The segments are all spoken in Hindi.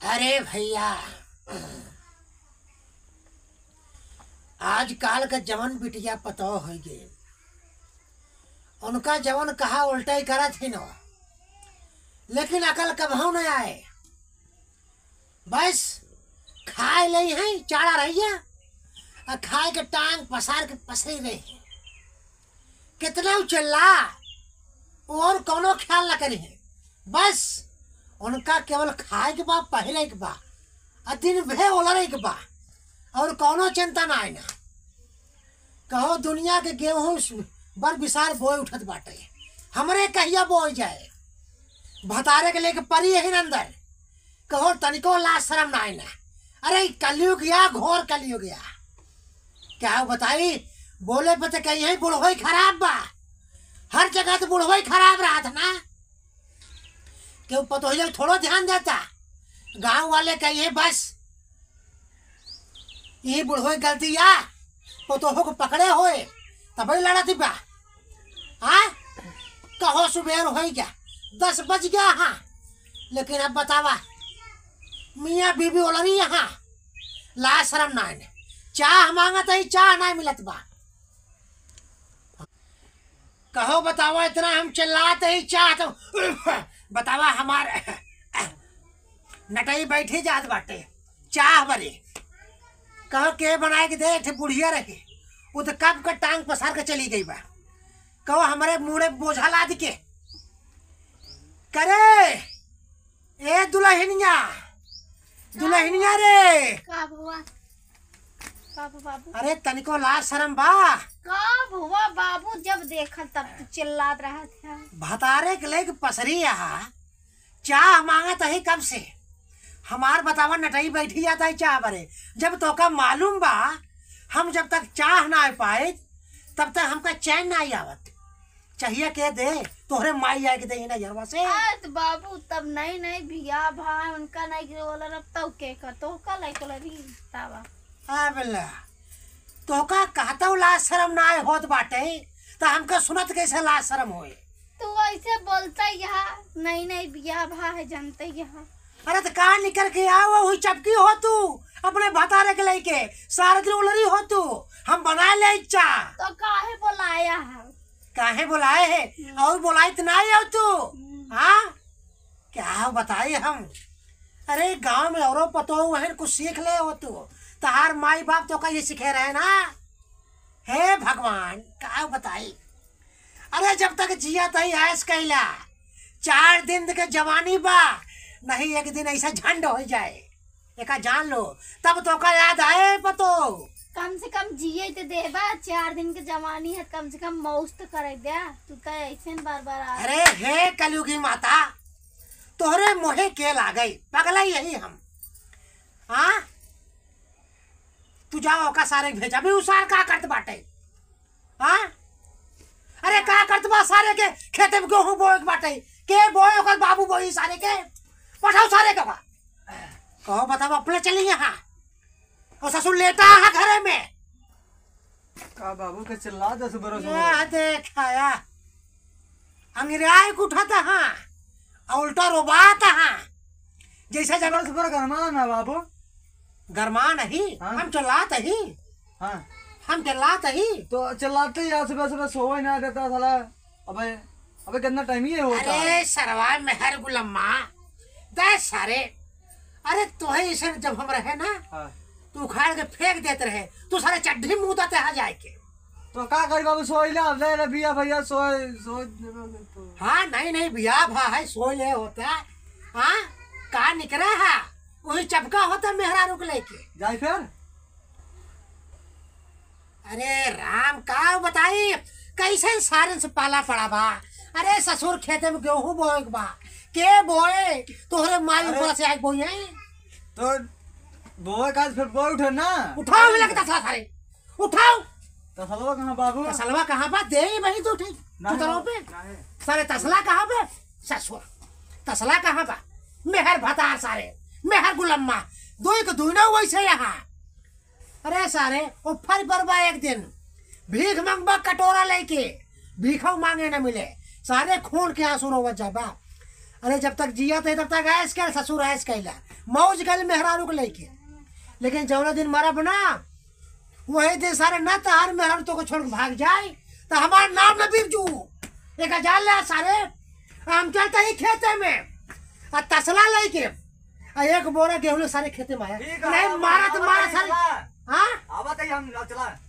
अरे भैया, आजकल का जवन बिटिया पतो हो गए, उनका जवन कहा उल्टा ही करा थी न, लेकिन अकल कबहू न आए। बस खाए ले है चाड़ा रही और खाए के टांग पसार के पसरी रही। कितना चिल्ला और कोनो ख्याल न करी है। बस उनका केवल खाए के बा, पहले के बा, दिन भे ओलरे के बा, और कोनो चिंता ना आए ना। कहो दुनिया के गेहूं बर विसार बोए उठत बाटे, हमरे कहिया बोए जाए। भतारे के लेके परी है अंदर, कहो तनिको लाज शर्म ना आए ना। अरे कलयुग गया, घोर कलयुग गया। क्या बताई, बोले पे तो कहीं बुढ़ोई खराब बा। हर जगह तो बुढ़ोई खराब रहा था ना, क्यों पतो ही थोड़ा ध्यान देता। गांव वाले कहिए बस ये बुढ़ोई गलती या पतोहो को पकड़े होए तब ही लड़ा थी बा। हाँ कहो सुबह हो गया, 10 बज गया। हाँ लेकिन अब बतावा, मियाँ बीबी ओलरी यहाँ ला शर्म ना है। चाह मांगा तो ही चाह ना मिलत बा। कहो बतावा, इतना हम चिल्लाते ही चाह तो बतावा हमारे नटई बैठी जात बाटे चाह बरे। कहो के बनाए के दे, थे बुढ़िया रहे वो तो कब का टांग पसार के चली गई बा। कहो हमारे मुड़े बोझा लाद के करे। ए दुल्हनिया, दुल्हनिया रे का बुआ बाबू। अरे तनिको लाज शर्म बा। का बुआ बाबू, जब देखा तब तो चिल्लात रहा था। भतारे के लेके पसरी यहाँ चाह मांगा तही कब से। हमार बतावा नटई बैठी जाता है चाह बरे। जब तो का मालूम बा हम जब तक चाह ना आ पाए तब तक हमका चैन ना आवत। चाहिए के दे तोहरे माई आए के दे ना जरवा से। तो बाबू तब नहीं बिया भाई उनका नहीं गिरोला रब तब के कर तो का लाइक लरी तावा। हाँ बिल्ला, तो का कहता हूँ लाज शर्म ना आए होत बाटे तो हमका सुनत कैसे लाज शर्म होए। तू ऐसे बोलता यहाँ नहीं बिया भाई जानते यहाँ। अरे तो कहाँ निकल के आओ, वही चपकी हो तू अपने भतारे के लेके सारे दिन उलरी हो तू। हम बना ले इच्छा तो काहे बुलाया है, काहे बुलाए है और बुलाई तो नहीं आओ तू। हाँ क्या बताए हम। अरे गांव में औरों पतो वहन कुछ सीख ले हो तू। तहार माई बाप तो का ये सिखे रहे ना। हे भगवान क्या बताई। अरे जब तक जिया तही ऐस कैला, 4 दिन के जवानी बा, नहीं एक दिन ऐसा झंड हो जाए एका जान लो तब तो का याद आए पतो। कम से कम जिये तो देबा, 4 दिन के जवानी है, कम से कम मौज तो करे दे। तू तो ऐसे बार बार आ। अरे हे कलयुगी माता, तोहरे मोहे के ला गई पगला यही हम। हाँ तू जाओ का सारे भेजा भी उसार का करत बाटे। हाँ अरे का करत बा सारे के खेते में गेहूं बोए बाटे के बोए ओकर बाबू बोई सारे के पठाओ सारे का बा। कहो बताओ अपने चली यहाँ और ससुर लेटा है घरे में। का बाबू के चिल्ला 10 बरस हो ये देखाया अंग्रेज उठाता हाँ उल्टा रोबाता हाँ जैसे जगह से पर गरमा ना बाबू। गरमा नहीं। हाँ? हम चिल्लाते ही। हाँ हम चिल्लाते ही तो चिल्लाते ही सुबह सुबह सो ही ना देता साला। अबे कितना टाइम ही होता है। अरे सरवा मेहर गुलम्मा दे सारे। अरे तो ही इसे जब हम रहे ना हाँ। तू उखाड़ के फेंक देते रहे, तू सारे चड्ढी मुँह दाते आ जाए के। तो का करी बाबू सोई ला ले बिया भैया सोई हाँ नहीं बिया भाई सोई ले होता। हाँ का निकला है वही चपका होता मेहरा रुक लेके जाए फिर। अरे राम का बताई कैसे सारे से पाला पड़ा बा। अरे ससुर खेते में गेहूं बोए बा के बोए तोहरे माई ऊपर से आए बोए तो बोए का फिर बोए उठे ना। उठाओ लगता था सारे उठाओ। तसलवा कहाँ बाबू। तसलवा कहाँ बा दे वही तो उठे पे सारे तसला कहाँ पे ससुर तसला कहाँ बा। मेहर भतार सारे मेहर गुलम्मा दो एक दुना वैसे यहाँ। अरे सारे उफर पर बा एक दिन भीख मंगबा कटोरा लेके, भीखो मांगे न मिले, सारे खून के आंसू रोवत जाबा। अरे जब तक जिया थे तब तक ऐश कर, ससुर ऐश कैला, मौज कैल मेहरारू को लेके। लेकिन जौना दिन मरब ना, वही दिन सारे न तहार मेहरारू तो को छोड़ के भाग जाए तो हमारा नाम न बिरजू। एक जान ले सारे, हम चलते ही खेते में और तसला लेके और एक बोरा गेहूं सारे खेते में आया। नहीं मारा तो मारा सारे। हाँ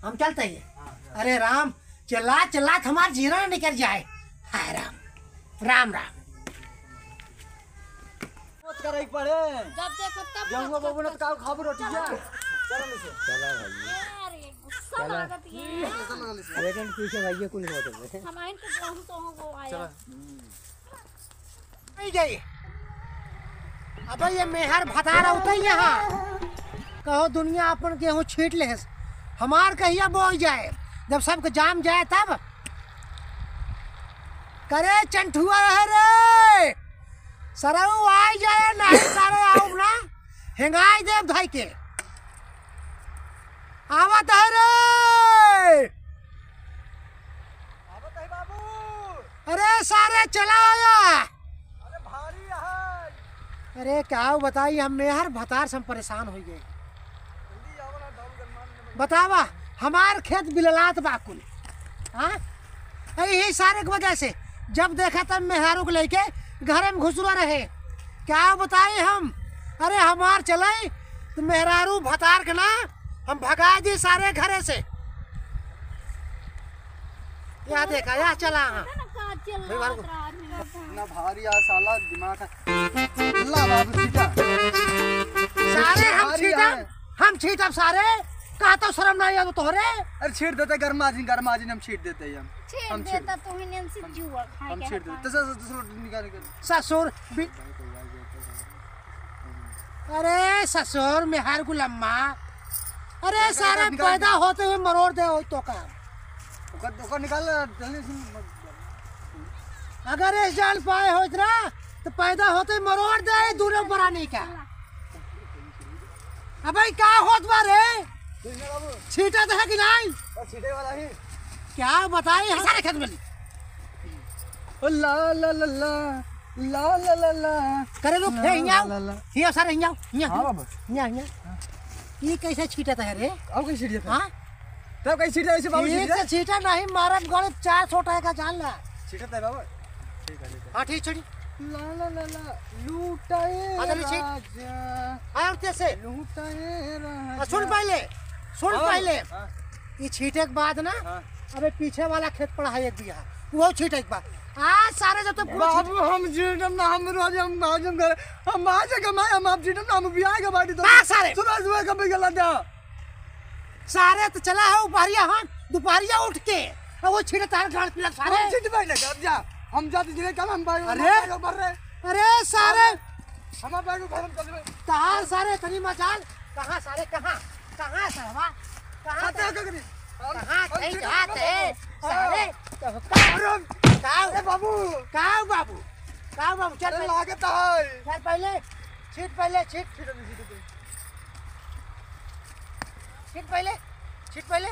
हम चलते ही। अरे राम, चला चला हमारा जीरा निकल जाए। हाय राम, राम राम। करे पड़े जब देखो तब गेहूं बाबू ने का खाबो रोटी जा। चलो नीचे अरे गुस्सा लागत ये। लेकिन पीछे भाई कुल होत है। हमाइन के गेहूं तो वो आया। नहीं जाइए। अब ये मेहर भतार होता है यहाँ। कहो दुनिया अपन गेहूं छीट ले, हमार कहिया बोई जाए, जब सबके जाम जाए तब। करे चंठुआ है रे, सरऊ आई जाए नहीं सारे आओ ना, हेंगाई देव भाई के आवत है रे। आवत है बाबू। अरे सारे चला आया। अरे भारी है। अरे क्या बताइए, हम मेहर भतार से हम परेशान हो गए। जल्दी आओ ना, डाल गरमान। बतावा हमार खेत बिललात बाकुल। हाँ यही सारे की वजह से जब देखा तब मेहरारू को लेके घर में घुसरा रहे। क्या बताए हम। अरे हमार चले तो मेहरारू भतार के ना हम भगा दी सारे घरे से। यहाँ देखा, यहाँ चला। हाँ ना भारी आ साला दिमाग है। अल्लाह बाबू सीधा। सारे हम छीटब सारे। कहा तो शर्म नहीं आ तोहरे। अरे छीट देते गरमा जी हम छीट देते हैं हम छेड़ देता तो हिनेन से जुआ खाए हम के छीट देते। दूसरा निकाल निकाल। ससुर अरे ससुर मेहर गुलम्मा। अरे सारे पैदा होते हुए मरोड़ दे हो तो का। ओकर निकाल जल्दी से। अगर इस जान पाए हो इतना तो पैदा होते मरोड़ दे दूर बड़ा नहीं का। अब भाई क्या होत बारे, छीटा तो है कि नहीं। छीटे वाला ही क्या बताए सारे खेत में। ला ला ला ला ला ला ला ला करे लोग हिया सारे हिया हिया। हां बाबा हिया हिया। ये कैसे छीटा है रे। अब कैसे छीट देता। हाँ तब कैसे छीट ऐसे बाबू एक से छीटा नहीं, मारब गले 400 टाका का जान ला। छीटता है बाबा। ठीक है हाँ ठीक छोड़ी। ला ला ला ला लूटाए अदली छीट। राजा और कैसे लूटाए राजा। सुन पहले, सुन हाँ, पहले। हाँ, ये छीटे के बाद ना, हाँ। अबे पीछे वाला खेत पड़ा है एक बिया, वो छीटे के बाद आज सारे जब तक बाबू हम छीटम ना, हम रोज हम घर हम आज कमाए हम आप छीटम ना, हम बियाह के बाटी तो हाँ, सारे। सुबह सुबह कब गला था सारे तो चला है उपहरिया। हाँ दोपहरिया उठ के और वो छीटे तार गाड़ पिला सारे। हम छीट बैठ लगा। अब जा हम जाते जिले कल हम भाई अरे। भर रहे अरे सारे हम भाई को भरम कर रहे। कहाँ सारे तनी मचाल, कहाँ सारे, कहाँ कहाँ सरवा, कहाँ आते हैं करी कहाँ थे जाते सारे। अरे बाबू काऊ बाबू, काऊ बाबू चल अरे पहले, लागत है। चल पहले छीट, पहले छीट, छीट पहले, छीट पहले।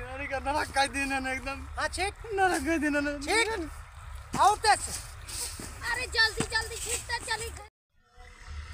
अरे का नरक का दिन है एकदम। हाँ छीट, नरक का दिन है। छीट और कैसे अरे जल्दी जल्दी छीटता चली।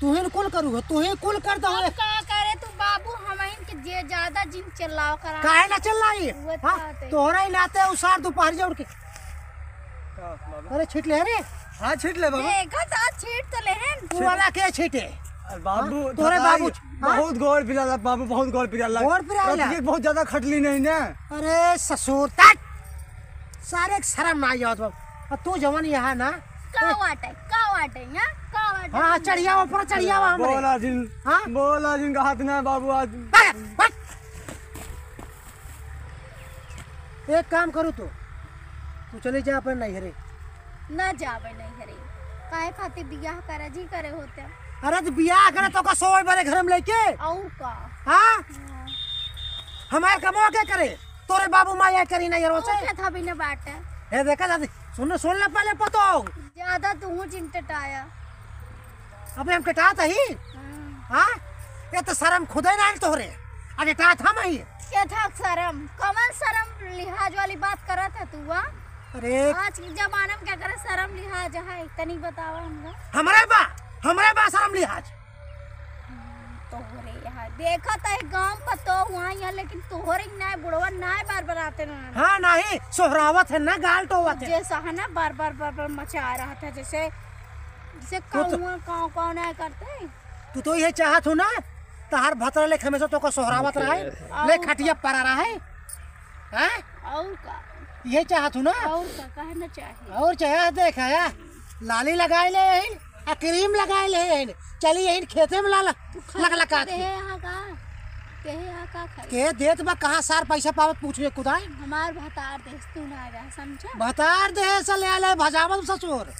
तुहे कुल करूँगा, तुहे कुल कर दो। अब का करे तू बाबू, हमाइन के जे ज्यादा जिन चिल्लाओ करा। काहे ना चल रही है। वो हाँ बात है। तोहरा ही लाते उसार दोपहर जा उठ के। अरे छीट ले रे, हाँ छीट ले बाबू। देखा था छीट तो लेहन। तू वाला के छीटे। बाबू तोरे बाबू बहुत गौर पिला बाबू, बहुत गौर पिला। गौर पिला बहुत ज्यादा खटली नहीं ना। अरे ससुर तक सारे शर्म ना आवत बाबू। तू जवन यहाँ ना का वाटे या का वाटे। हाँ चढ़िया ऊपर चढ़िया हमरे। बोला जिन, हाँ? बोला जिन का हाथ ना बाबू आज। एक काम करू तू चले जा अपने नैहरे। न जावे नहीं हरे, काहे खातिर बियाह करे जी करे होते। अरे तो बियाह करे तो का सोए बड़े घर में लेके। और का हाँ हमारे कमवा के करे, तोरे बाबू माया करी नैहरों से। क्या था भी न बाटे। हे देखा दादी, सुन ले पहले पतो। ज्यादा तू चिंटटाया। अबे हम कटात ही। हाँ ये तो शर्म खुदे ना तोहरे। अरे टात हम ही क्या था शर्म, कमन शर्म लिहाज वाली बात करा था तू? अरे आज के जमाना में क्या करे शर्म लिहाज है तनी बतावा हमको। हमारे बा शर्म लिहाज। तोहरे यहाँ देखा था गांव पर तो हुआ यहाँ, लेकिन तोहरे ना बुढ़वा ना बार बार आते ना। हाँ नहीं सोहरावत है ना गाल टोवत है। जैसा है ना बार बार मचा रहा था, जैसे जैसे काऊ ना करते। तू तो ये चाहत हो ना तहार भतरा ले हमेशा तो को सोहरावत रहा है, ले खटिया पर रहा है। हैं और का ये चाहत हो ना? और का कहना चाहिए। और चाहे देखा या लाली लगाए ले यही आ क्रीम लगाए ले चली यही खेते में लाला लग लगा ते यहाँ का ते यहाँ का खाई के देत बा कहाँ सार पैसा पावत पूछे कुदाई हमार भतार देश तू ना रहा समझा। बतार दे से ले ले भजावत ससुर।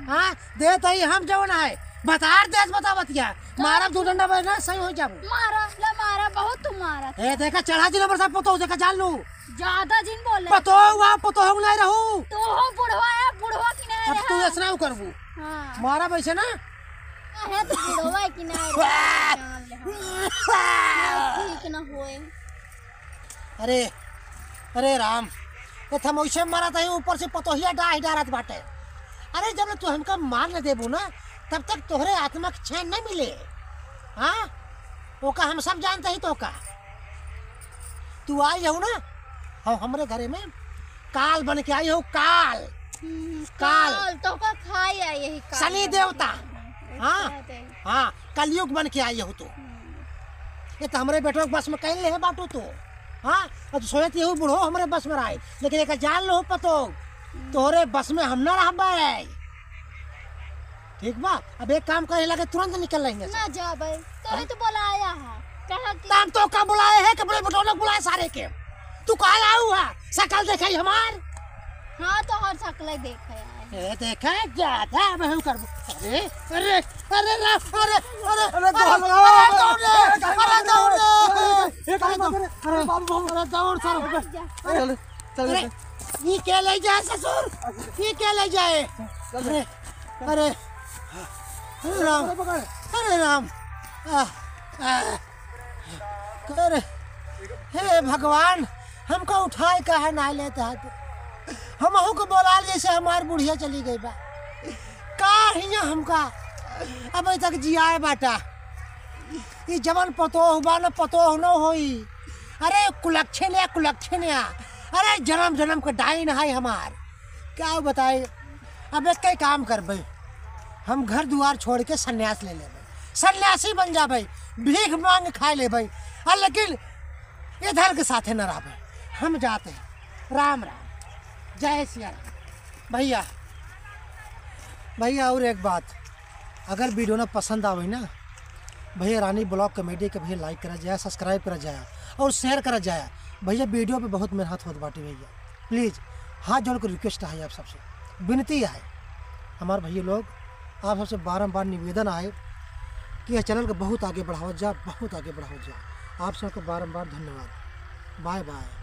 हाँ देत ही हम जवन है बतार देश बतावतिया मारा दो डंडा बना सही हो जाबू। मारा बहुत तुम मारा ए देखा चढ़ा जी नंबर सब पतो देखा जान लू ज्यादा जिन बोले पतो हुआ पतो हम नहीं रहू तो हो बुढ़वा है बुढ़वा की ना अब तू ऐसा करबू हाँ मारा वैसे ना है तो बुढ़वा की ना ठीक ना होए। अरे अरे राम ये थमोइसे मारा था ऊपर से पतोहिया डारत बाटे। अरे जब तू हमका मान न देबू ना तब तक तोहरे आत्मा के चैन नहीं मिले। हाँ ओका हम सब जानते ही तो का तू आई हो ना हम हमरे घरे में काल बन के आई हो काल काल तो का खाया यही काल शनि देवता। हाँ हाँ कलयुग बन के आई हो तू। ये तो हमारे बेटों के बस में कहीं ले बाटू तो। हाँ अब सोचती हो बुढ़ो हमारे बस में आए लेकिन एक जान लो पतो तोहरे बस में हम ना रह पाए। ठीक बा अब एक काम करे लगे तुरंत निकल लेंगे ना जा भाई तो तो बुलाया है कहा कि ताम तो का बुलाए है कपड़े बटोले बुलाए सारे के तू कहाँ आऊ है शकल देखाई हमार। हाँ तो हर शकल देखा है ए देखा ज्यादा मैं कर अरे अरे अरे अरे अरे अरे दौड़ सर चल चल अरे ये क्या ले जाए ससुर ये क्या ले जाए। अरे अरे अरे राम अरे हे भगवान हमको उठाए का है ना लेता है हम को बोला जैसे हमारी बुढ़िया चली गई बा का हिया हमका अब तक जियाए बाटा ये जवन पतो हुआ न पतो न होई। अरे कुलक्षण या अरे जन्म जन्म का डाइन है हमार क्या बताए। अब एक कई काम कर भाई हम घर द्वार छोड़ के सन्यास ले भाई सन्यासी बन जा भाई भीख मांग खा ले भाई और लेकिन इधर के साथे न रहा भाई हम जाते हैं। राम राम जय सिया राम। भैया और एक बात अगर वीडियो ना पसंद आवे ना भैया रानी ब्लॉग कॉमेडी के भैया लाइक करा जाए सब्सक्राइब करा जाए और शेयर करा जाए। भैया वीडियो पे बहुत मेहनत होती बाटी भैया प्लीज़ हाथ जोड़ कर रिक्वेस्ट है आप सबसे विनती है हमारे भैया लोग आप सबसे बारम्बार निवेदन आए कि यह चैनल को बहुत आगे बढ़ाओ जा बहुत आगे बढ़ाओ जा। आप सबको बारम्बार धन्यवाद। Bye bye.